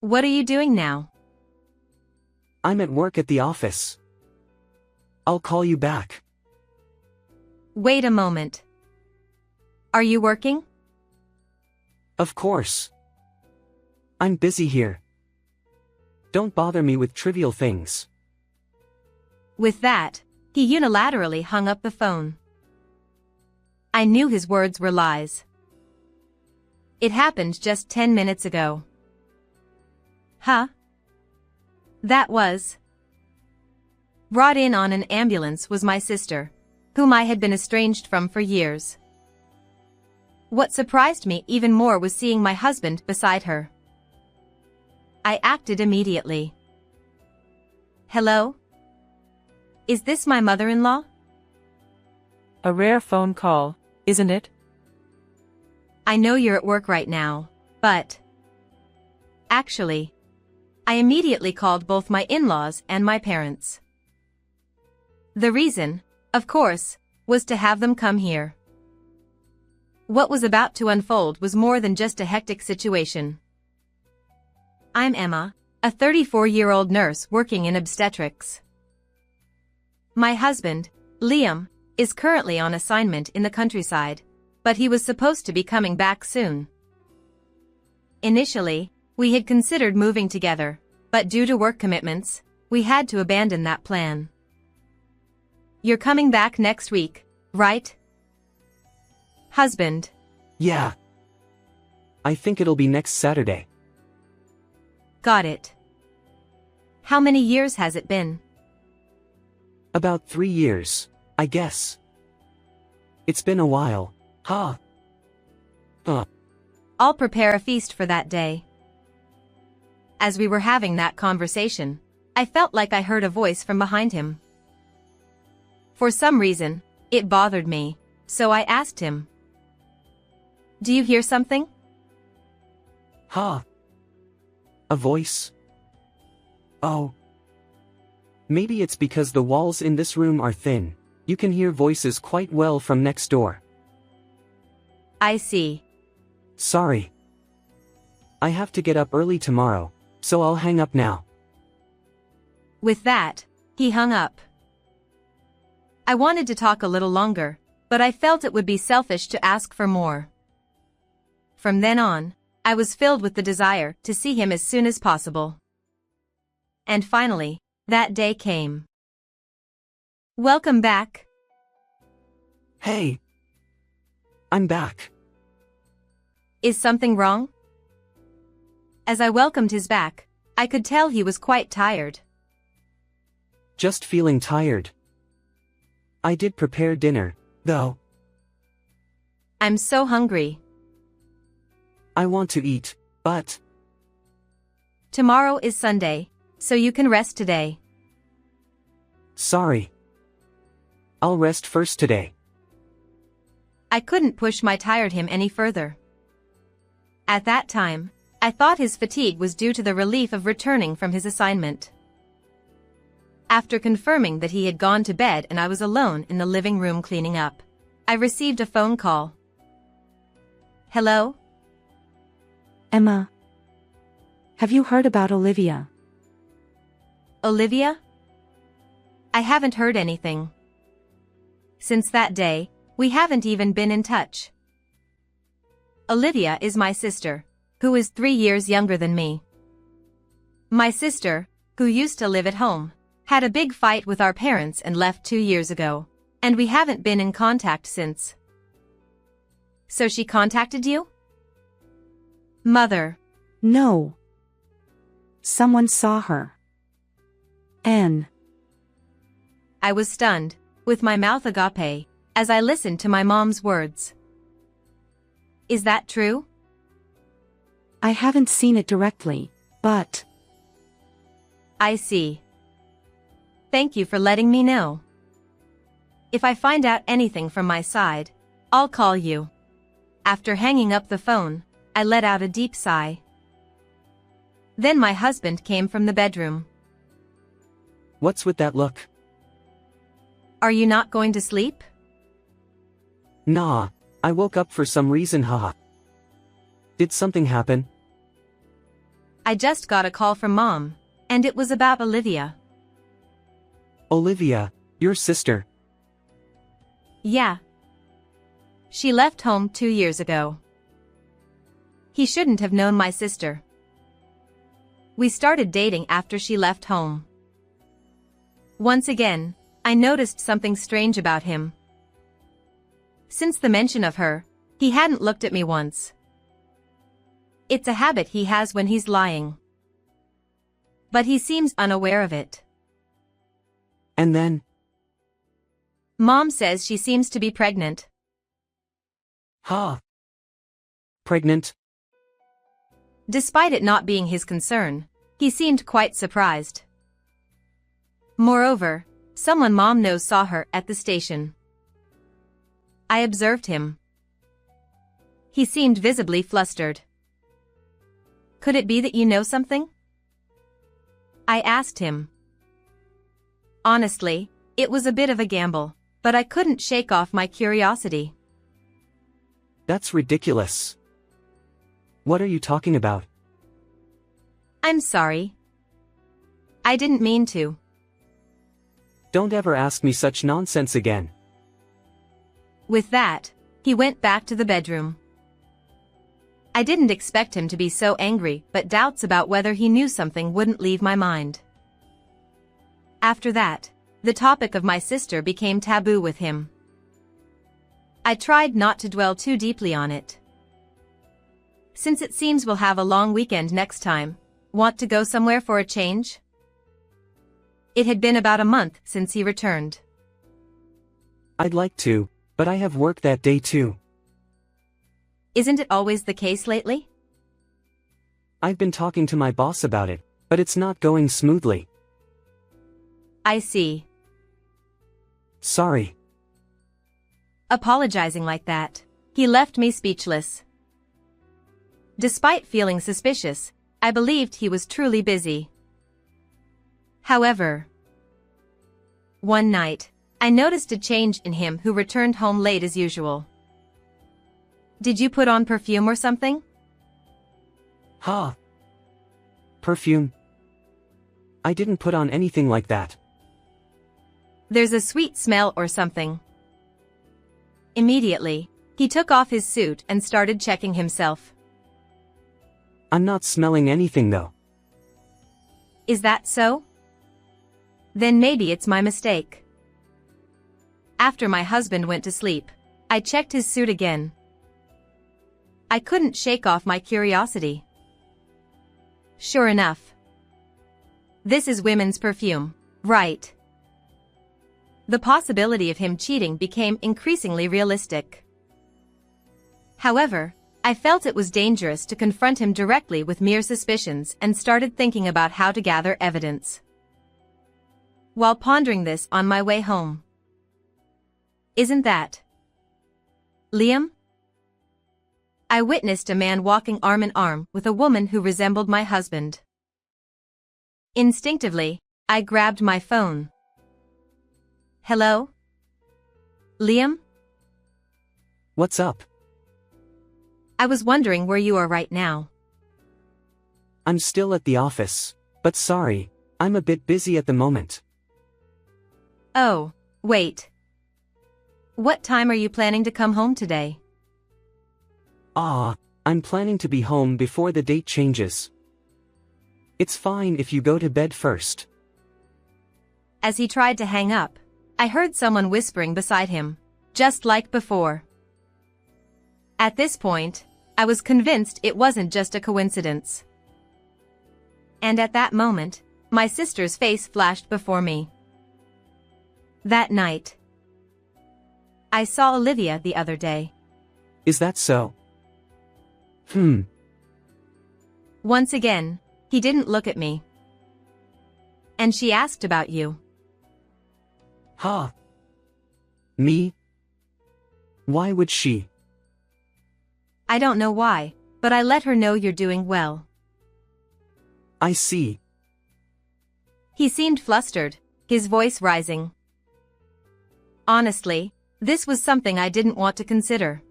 What are you doing now? I'm at work at the office. I'll call you back. Wait a moment. Are you working? Of course. I'm busy here. Don't bother me with trivial things. With that, he unilaterally hung up the phone. I knew his words were lies. It happened just 10 minutes ago. Huh? That was. Brought in on an ambulance was my sister, whom I had been estranged from for years. What surprised me even more was seeing my husband beside her. I acted immediately. Hello? Is this my mother-in-law? A rare phone call, isn't it? I know you're at work right now, but... Actually, I immediately called both my in-laws and my parents. The reason, of course, was to have them come here. What was about to unfold was more than just a hectic situation. I'm Emma, a 34-year-old nurse working in obstetrics. My husband, Liam, is currently on assignment in the countryside, but he was supposed to be coming back soon. Initially, we had considered moving together, but due to work commitments, we had to abandon that plan. You're coming back next week, right? Husband. Yeah. I think it'll be next Saturday. Got it. How many years has it been? About 3 years, I guess. It's been a while, huh? I'll prepare a feast for that day. As we were having that conversation, I felt like I heard a voice from behind him. For some reason, it bothered me, so I asked him. Do you hear something? Huh? A voice? Oh. Maybe it's because the walls in this room are thin. You can hear voices quite well from next door. I see. Sorry. I have to get up early tomorrow, so I'll hang up now. With that, he hung up. I wanted to talk a little longer, but I felt it would be selfish to ask for more. From then on, I was filled with the desire to see him as soon as possible. And finally, that day came. Welcome back. Hey. I'm back. Is something wrong? As I welcomed his back, I could tell he was quite tired. Just feeling tired. I did prepare dinner, though. I'm so hungry. I want to eat, but... Tomorrow is Sunday, so you can rest today. Sorry. I'll rest first today. I couldn't push my tired him any further. At that time, I thought his fatigue was due to the relief of returning from his assignment. After confirming that he had gone to bed and I was alone in the living room cleaning up, I received a phone call. Hello? Emma. Have you heard about Olivia? Olivia? I haven't heard anything. Since that day, we haven't even been in touch. Olivia is my sister, who is 3 years younger than me. My sister, who used to live at home, had a big fight with our parents and left 2 years ago, and we haven't been in contact since. So she contacted you? Mother. No. Someone saw her. Anne. I was stunned, with my mouth agape, as I listened to my mom's words. Is that true? I haven't seen it directly, but... I see. Thank you for letting me know. If I find out anything from my side, I'll call you. After hanging up the phone, I let out a deep sigh. Then my husband came from the bedroom. What's with that look? Are you not going to sleep? Nah, I woke up for some reason, haha. Did something happen? I just got a call from Mom, and it was about Olivia. Olivia, your sister. Yeah. She left home 2 years ago. He shouldn't have known my sister. We started dating after she left home. Once again, I noticed something strange about him. Since the mention of her, he hadn't looked at me once. It's a habit he has when he's lying. But he seems unaware of it. And then? Mom says she seems to be pregnant. Ha! Pregnant? Despite it not being his concern, he seemed quite surprised. Moreover, someone Mom knows saw her at the station. I observed him. He seemed visibly flustered. Could it be that you know something? I asked him. Honestly, it was a bit of a gamble, but I couldn't shake off my curiosity. That's ridiculous. What are you talking about? I'm sorry. I didn't mean to. Don't ever ask me such nonsense again. With that, he went back to the bedroom. I didn't expect him to be so angry, but doubts about whether he knew something wouldn't leave my mind. After that, the topic of my sister became taboo with him. I tried not to dwell too deeply on it. Since it seems we'll have a long weekend next time, want to go somewhere for a change? It had been about a month since he returned. I'd like to, but I have work that day too. Isn't it always the case lately? I've been talking to my boss about it, but it's not going smoothly. I see. Sorry. Apologizing like that, he left me speechless. Despite feeling suspicious, I believed he was truly busy. However, one night, I noticed a change in him who returned home late as usual. Did you put on perfume or something? Ha! Perfume? I didn't put on anything like that. There's a sweet smell or something. Immediately, he took off his suit and started checking himself. I'm not smelling anything though. Is that so? Then maybe it's my mistake. After my husband went to sleep, I checked his suit again. I couldn't shake off my curiosity. Sure enough. This is women's perfume, right? The possibility of him cheating became increasingly realistic. However, I felt it was dangerous to confront him directly with mere suspicions and started thinking about how to gather evidence. While pondering this on my way home. Isn't that Liam? I witnessed a man walking arm in arm with a woman who resembled my husband. Instinctively, I grabbed my phone. Hello? Liam? What's up? I was wondering where you are right now. I'm still at the office, but sorry, I'm a bit busy at the moment. Oh, wait. What time are you planning to come home today? I'm planning to be home before the date changes. It's fine if you go to bed first. As he tried to hang up, I heard someone whispering beside him, just like before. At this point, I was convinced it wasn't just a coincidence. And at that moment, my sister's face flashed before me. That night, I saw Olivia the other day. Is that so? Once again, he didn't look at me. And she asked about you. Ha! Me? Why would she? I don't know why, but I let her know you're doing well. I see. He seemed flustered, his voice rising. Honestly, this was something I didn't want to consider.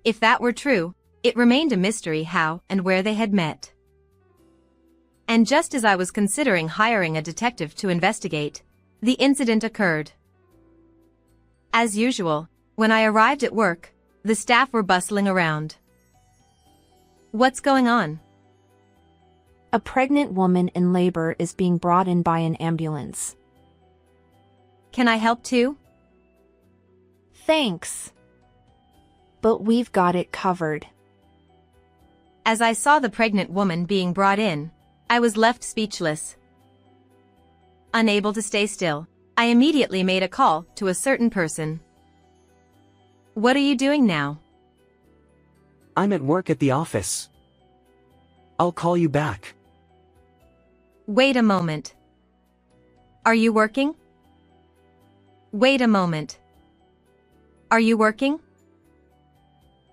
If that were true, it remained a mystery how and where they had met. And just as I was considering hiring a detective to investigate, the incident occurred. As usual, when I arrived at work, the staff were bustling around. What's going on? A pregnant woman in labor is being brought in by an ambulance. Can I help too? Thanks. But we've got it covered. As I saw the pregnant woman being brought in, I was left speechless. Unable to stay still, I immediately made a call to a certain person. What are you doing now? I'm at work at the office. I'll call you back. Wait a moment. Are you working? Wait a moment. Are you working?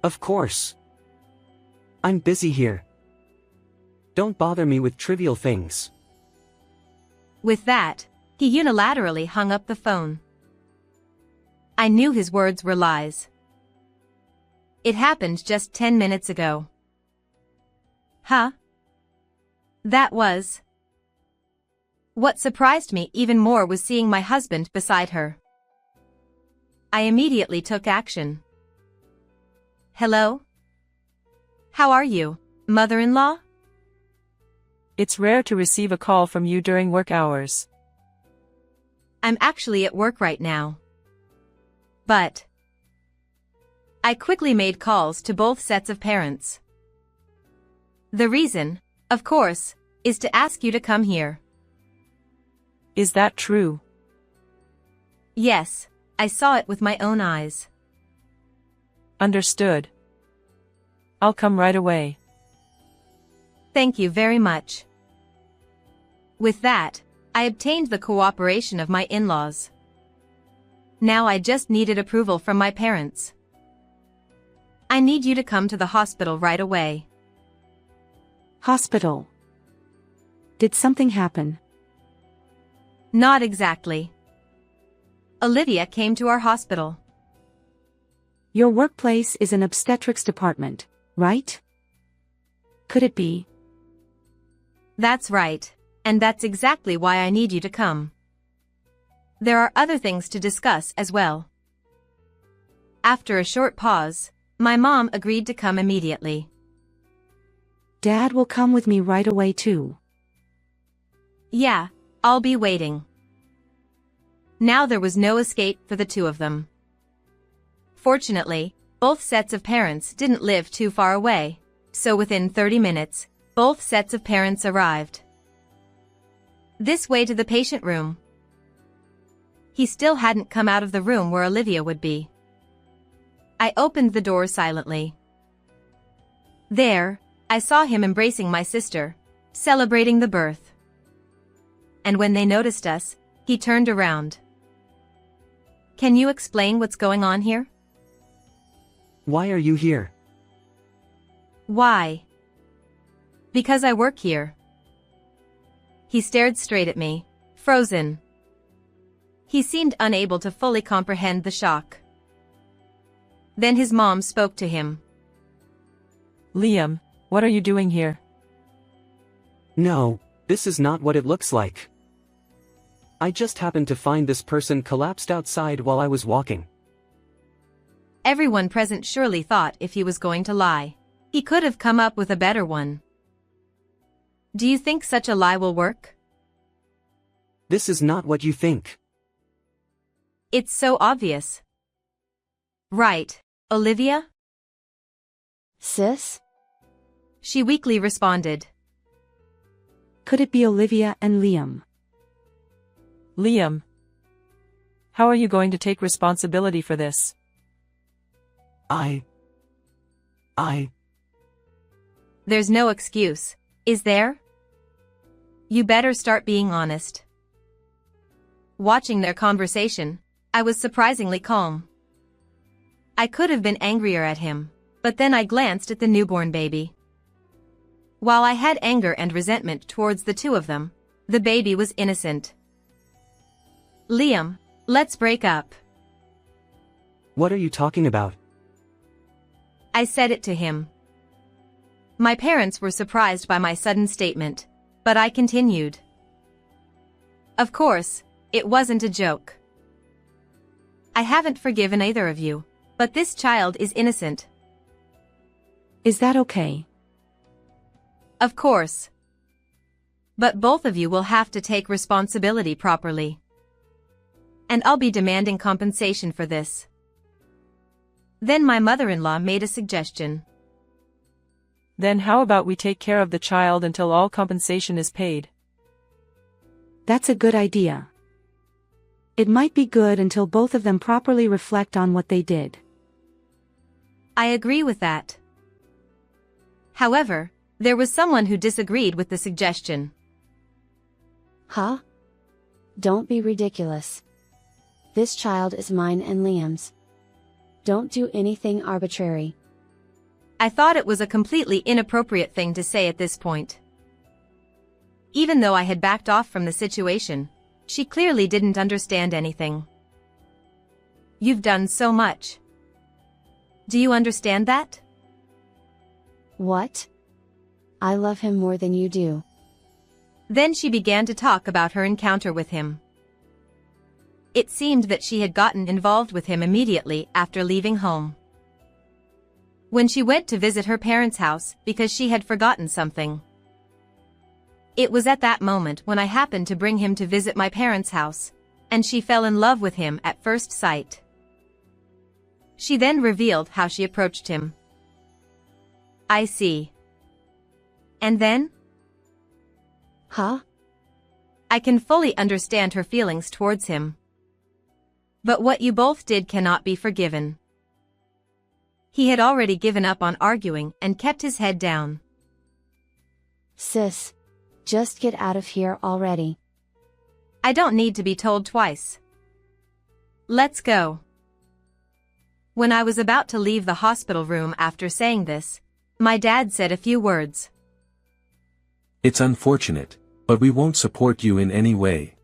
Of course. I'm busy here. Don't bother me with trivial things. With that, he unilaterally hung up the phone. I knew his words were lies. It happened just 10 minutes ago. Huh? That was. What surprised me even more was seeing my husband beside her. I immediately took action. Hello? How are you, mother-in-law? It's rare to receive a call from you during work hours. I'm actually at work right now. But I quickly made calls to both sets of parents. The reason, of course, is to ask you to come here. Is that true? Yes, I saw it with my own eyes. Understood. I'll come right away. Thank you very much. With that, I obtained the cooperation of my in-laws. Now I just needed approval from my parents. I need you to come to the hospital right away. Hospital. Did something happen? Not exactly. Olivia came to our hospital. Your workplace is an obstetrics department, right? Could it be? That's right, and that's exactly why I need you to come. There are other things to discuss as well. After a short pause, my mom agreed to come immediately. Dad will come with me right away too. Yeah, I'll be waiting. Now there was no escape for the two of them. Fortunately, both sets of parents didn't live too far away, so within 30 minutes, both sets of parents arrived. This way to the patient room. He still hadn't come out of the room where Olivia would be. I opened the door silently. There, I saw him embracing my sister, celebrating the birth. And when they noticed us, he turned around. Can you explain what's going on here? Why are you here? Why? Because I work here. He stared straight at me, frozen. He seemed unable to fully comprehend the shock. Then his mom spoke to him. Liam, what are you doing here? No, this is not what it looks like. I just happened to find this person collapsed outside while I was walking. Everyone present surely thought if he was going to lie, he could have come up with a better one. Do you think such a lie will work? This is not what you think. It's so obvious. Right, Olivia? Sis? She weakly responded. Could it be Olivia and Liam? Liam. How are you going to take responsibility for this? I. There's no excuse, is there? You better start being honest. Watching their conversation, I was surprisingly calm. I could have been angrier at him, but then I glanced at the newborn baby. While I had anger and resentment towards the two of them, the baby was innocent. Liam, let's break up. What are you talking about? I said it to him. My parents were surprised by my sudden statement, But I continued. Of course, it wasn't a joke. I haven't forgiven either of you, but this child is innocent. Is that okay? Of course. But both of you will have to take responsibility properly. And I'll be demanding compensation for this. Then my mother-in-law made a suggestion. Then how about we take care of the child until all compensation is paid? That's a good idea. It might be good until both of them properly reflect on what they did. I agree with that. However, there was someone who disagreed with the suggestion. Huh? Don't be ridiculous. This child is mine and Liam's. Don't do anything arbitrary. I thought it was a completely inappropriate thing to say at this point. Even though I had backed off from the situation, she clearly didn't understand anything. You've done so much. Do you understand that? What? I love him more than you do. Then she began to talk about her encounter with him. It seemed that she had gotten involved with him immediately after leaving home. When she went to visit her parents' house because she had forgotten something. It was at that moment when I happened to bring him to visit my parents' house, and she fell in love with him at first sight. She then revealed how she approached him. I see. And then? Huh? I can fully understand her feelings towards him. But what you both did cannot be forgiven. He had already given up on arguing and kept his head down. Sis, just get out of here already. I don't need to be told twice. Let's go. When I was about to leave the hospital room after saying this, my dad said a few words. It's unfortunate, but we won't support you in any way.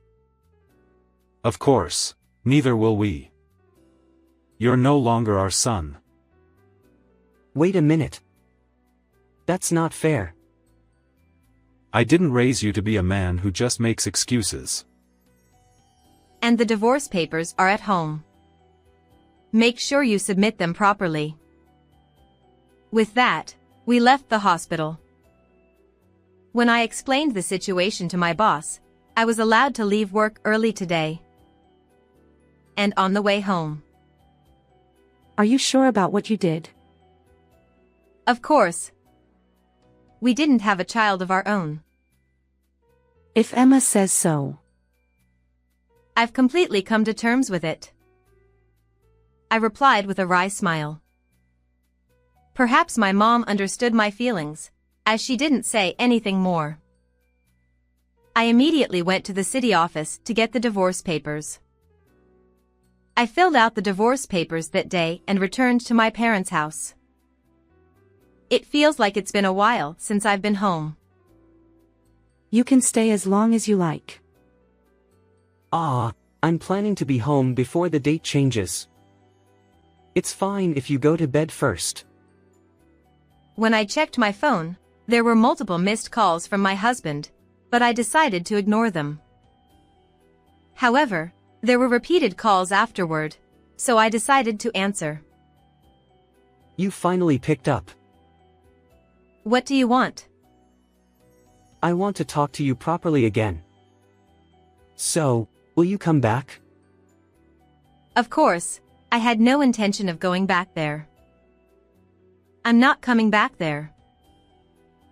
Of course, neither will we. You're no longer our son. Wait a minute. That's not fair. I didn't raise you to be a man who just makes excuses. And the divorce papers are at home. Make sure you submit them properly. With that, we left the hospital. When I explained the situation to my boss, I was allowed to leave work early today. And on the way home. Are you sure about what you did? Of course. We didn't have a child of our own. If Emma says so. I've completely come to terms with it. I replied with a wry smile. Perhaps my mom understood my feelings, as she didn't say anything more. I immediately went to the city office to get the divorce papers. I filled out the divorce papers that day and returned to my parents' house. It feels like it's been a while since I've been home. You can stay as long as you like. I'm planning to be home before the date changes. It's fine if you go to bed first. When I checked my phone, there were multiple missed calls from my husband, but I decided to ignore them. However, there were repeated calls afterward, so I decided to answer. You finally picked up. What do you want? I want to talk to you properly again. So, will you come back? Of course, I had no intention of going back there. I'm not coming back there.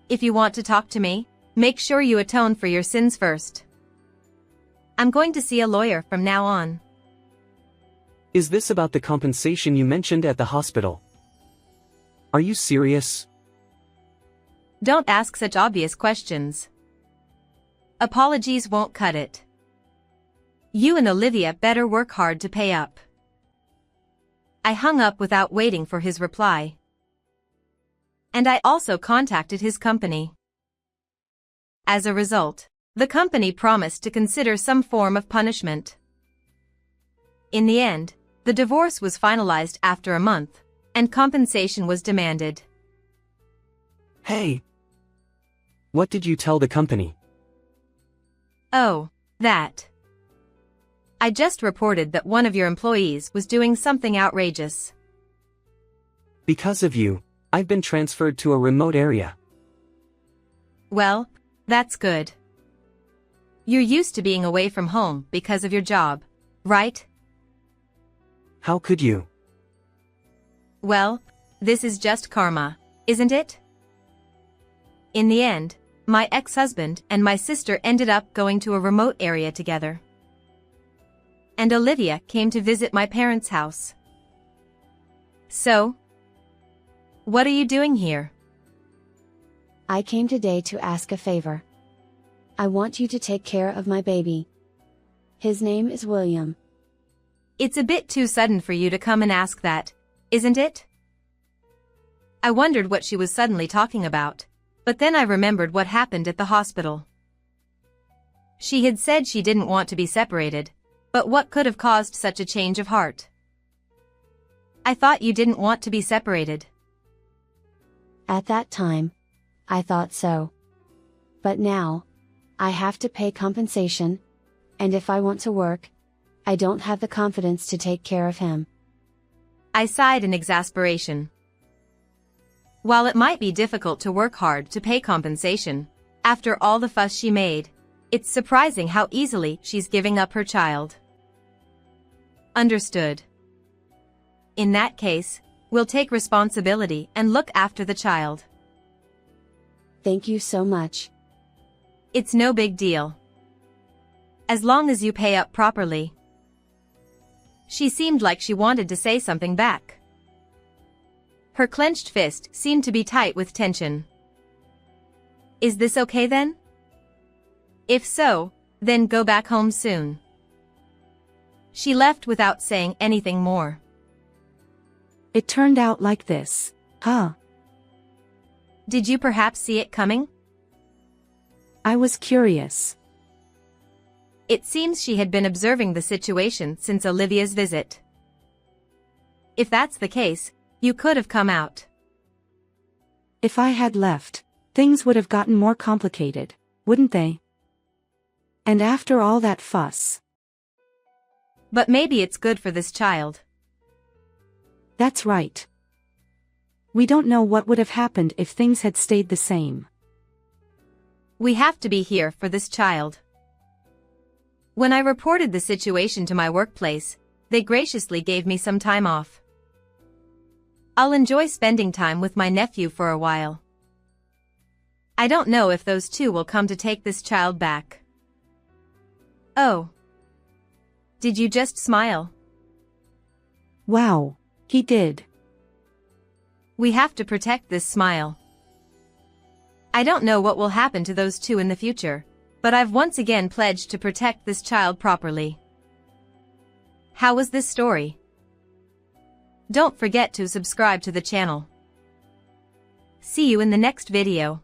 If you want to talk to me, make sure you atone for your sins first. I'm going to see a lawyer from now on. Is this about the compensation you mentioned at the hospital? Are you serious? Don't ask such obvious questions. Apologies won't cut it. You and Olivia better work hard to pay up. I hung up without waiting for his reply. And I also contacted his company. As a result, the company promised to consider some form of punishment. In the end, the divorce was finalized after a month, and compensation was demanded. Hey! What did you tell the company? Oh, that. I just reported that one of your employees was doing something outrageous. Because of you, I've been transferred to a remote area. Well, that's good. You're used to being away from home because of your job, right? How could you? Well, this is just karma, isn't it? In the end, my ex-husband and my sister ended up going to a remote area together. And Olivia came to visit my parents' house. So, what are you doing here? I came today to ask a favor. I want you to take care of my baby. His name is William. It's a bit too sudden for you to come and ask that, isn't it? I wondered what she was suddenly talking about, but then I remembered what happened at the hospital. She had said she didn't want to be separated, but what could have caused such a change of heart? I thought you didn't want to be separated. At that time, I thought so. But now, I have to pay compensation, and if I want to work, I don't have the confidence to take care of him. I sighed in exasperation. While it might be difficult to work hard to pay compensation, after all the fuss she made, it's surprising how easily she's giving up her child. Understood. In that case, we'll take responsibility and look after the child. Thank you so much. It's no big deal. As long as you pay up properly. She seemed like she wanted to say something back. Her clenched fist seemed to be tight with tension. Is this okay then? If so, then go back home soon. She left without saying anything more. It turned out like this, huh? Did you perhaps see it coming? I was curious. It seems she had been observing the situation since Olivia's visit. If that's the case, you could have come out. If I had left, things would have gotten more complicated, wouldn't they? And after all that fuss. But maybe it's good for this child. That's right. We don't know what would have happened if things had stayed the same. We have to be here for this child. When I reported the situation to my workplace, they graciously gave me some time off. I'll enjoy spending time with my nephew for a while. I don't know if those two will come to take this child back. Oh. Did you just smile? Wow, he did. We have to protect this smile. I don't know what will happen to those two in the future, but I've once again pledged to protect this child properly. How was this story? Don't forget to subscribe to the channel. See you in the next video.